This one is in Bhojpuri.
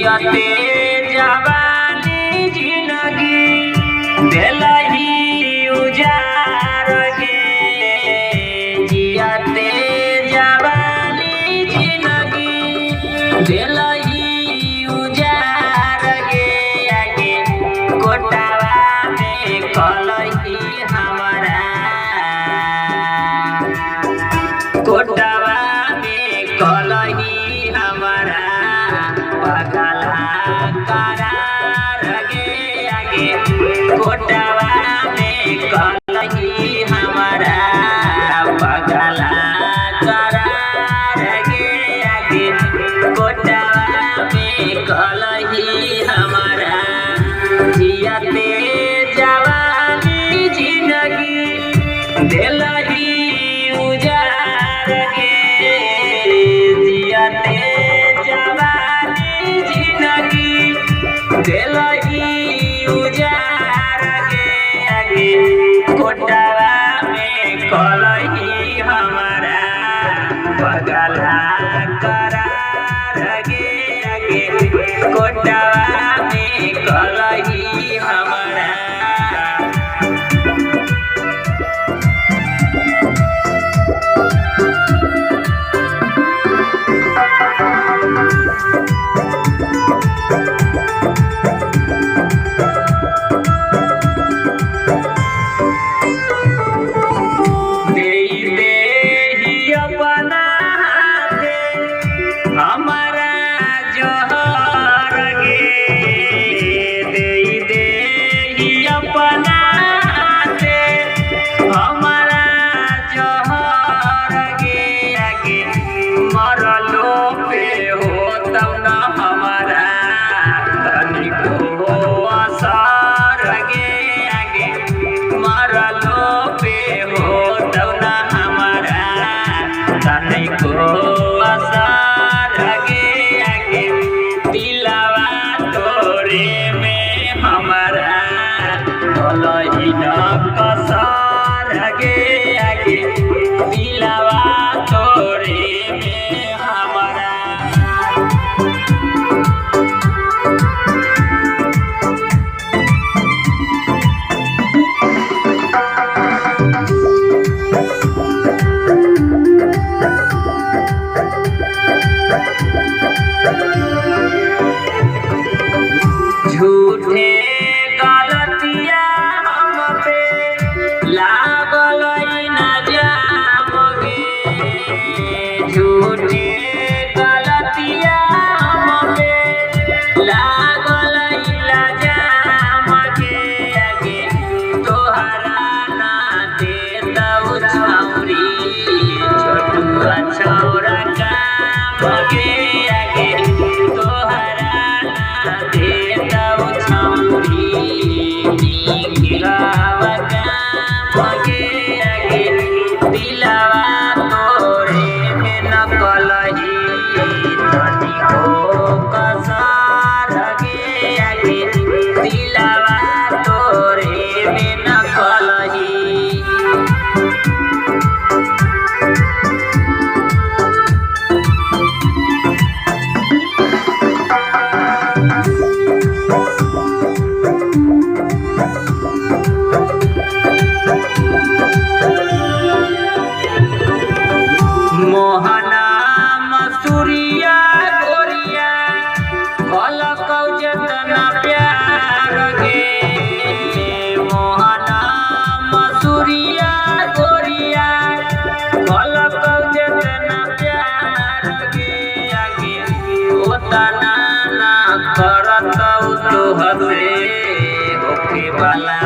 जियते जवानी जिंदगी दिलही उजार गे जियते जवानी जिंदगी दिलही उजार गे आगे कोटावा में कलही हमारा कोटावा में कलही हमारा पगला करार गे आगे कोटावा में कलही हमारा पगला करार गे आगे कोटावा में कलही हमारा जियते जवानी जिंदगी दिलही उजार गे जियते जवानी जिंदगी दिलही उजार गे आगे कोटावा में कलही हमारा पगला करार गे आगे कोटावा में कलही हमारा हमारा जोहर गे दे ही अपना हाथे हमारा जोहर गे आगे मरलो पे हो तब न हमारा तनिको असर गे आगे मरलो पे हो तब न हमारा तनिको असर हमारा कलही न कसर गे आगे दिलवा तोरे में हमारा झूठे गलतिया हम पे लागल न जाम गे झूठे गलतिया हम पे लागल न जाम गे आगे तोहरा ना देतौ छौरी छोटुआ छौरा काम गे आगे तोहरा ना देतौ दिलवा गे आगे दिलवा तोरे में न कलही तनिको कसर गे आगे दिलवा तोरे में न कलही मोहना मसूरिया गोरिया कलकौ जतना प्यार गे मोहना मसूरिया गोरिया कलकौ जतना प्यार गे आगे ओतना ना करतौ तोहसे होके वाला